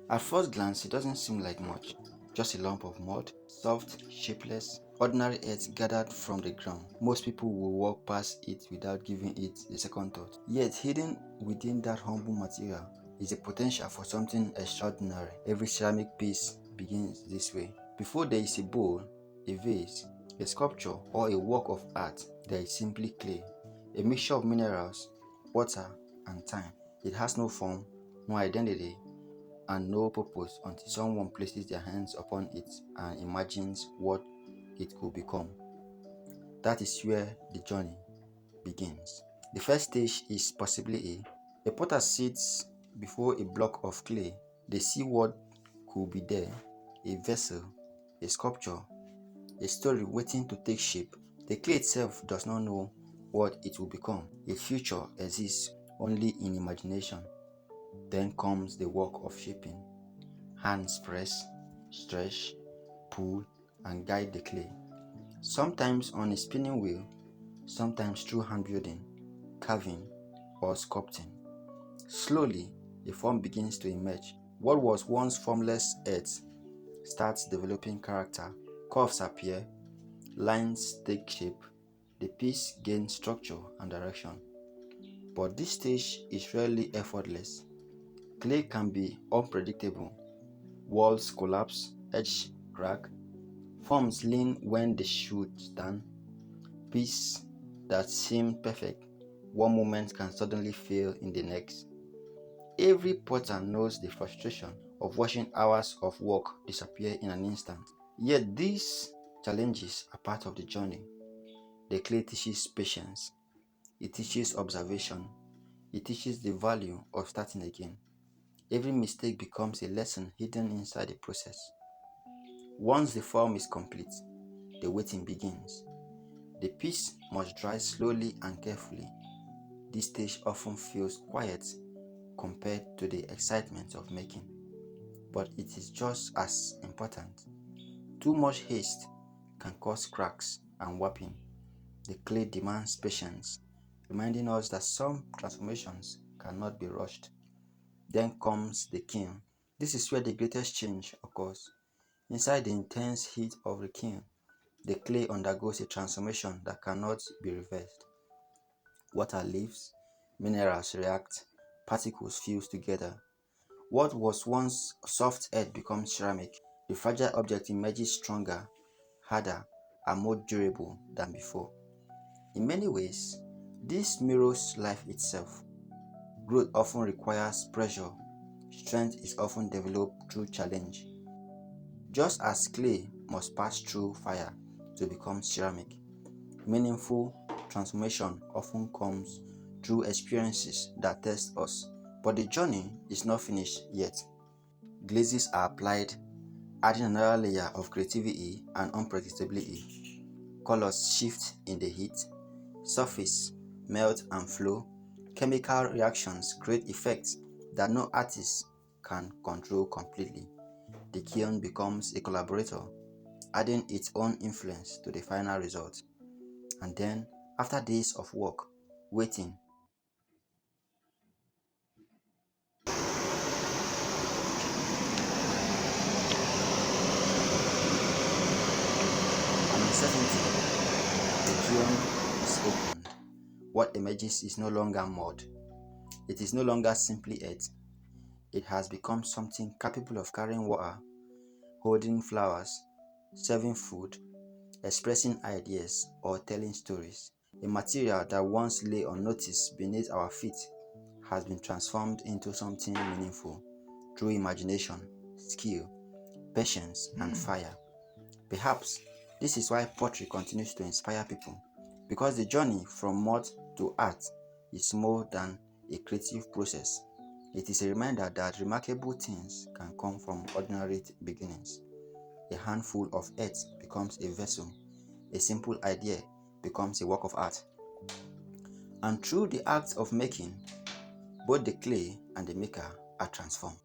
At first glance, it doesn't seem like much. Just a lump of mud, soft, shapeless, ordinary earth gathered from the ground. Most people will walk past it without giving it a second thought. Yet hidden within that humble material is the potential for something extraordinary. Every ceramic piece begins this way. Before there is a bowl, a vase, a sculpture, or a work of art, there is simply clay, a mixture of minerals, water, and time. It has no form, no identity, and no purpose until someone places their hands upon it and imagines what it could become. That is where the journey begins. The first stage is possibility. A potter sits before a block of clay. They see what could be there: a vessel, a sculpture, a story waiting to take shape. The clay itself does not know what it will become. Its future exists only in imagination. Then comes the work of shaping. Hands press, stretch, pull, and guide the clay. Sometimes on a spinning wheel, sometimes through hand building, carving, or sculpting. Slowly, a form begins to emerge. What was once formless earth starts developing character. Curves appear, lines take shape, the piece gains structure and direction. But this stage is rarely effortless. Clay can be unpredictable. Walls collapse, edges crack, forms lean when they should stand. Pieces that seem perfect one moment can suddenly fail in the next. Every potter knows the frustration of watching hours of work disappear in an instant. Yet these challenges are part of the journey. The clay teaches patience, it teaches observation, it teaches the value of starting again. Every mistake becomes a lesson hidden inside the process. Once the form is complete, the waiting begins. The piece must dry slowly and carefully. This stage often feels quiet compared to the excitement of making, but it is just as important. Too much haste can cause cracks and warping. The clay demands patience, reminding us that some transformations cannot be rushed. Then comes the kiln. This is where the greatest change occurs. Inside the intense heat of the kiln, the clay undergoes a transformation that cannot be reversed. Water leaves, minerals react, particles fuse together. What was once soft earth becomes ceramic. The fragile object emerges stronger, harder, and more durable than before. In many ways, this mirrors life itself. Growth often requires pressure. Strength is often developed through challenge. Just as clay must pass through fire to become ceramic, meaningful transformation often comes through experiences that test us. But the journey is not finished yet. Glazes are applied, adding another layer of creativity and unpredictability. Colors shift in the heat, surface melt and flow. Chemical reactions create effects that no artist can control completely. The kiln becomes a collaborator, adding its own influence to the final result. And then, after days of work, waiting, and uncertainty, the kiln is opened. What emerges is no longer mud. It is no longer simply earth. It has become something capable of carrying water, holding flowers, serving food, expressing ideas, or telling stories. A material that once lay unnoticed beneath our feet has been transformed into something meaningful through imagination, skill, patience, and fire. Perhaps this is why pottery continues to inspire people, because the journey from mud to art is more than a creative process. It is a reminder that remarkable things can come from ordinary beginnings. A handful of earth becomes a vessel, a simple idea becomes a work of art. And through the act of making, both the clay and the maker are transformed.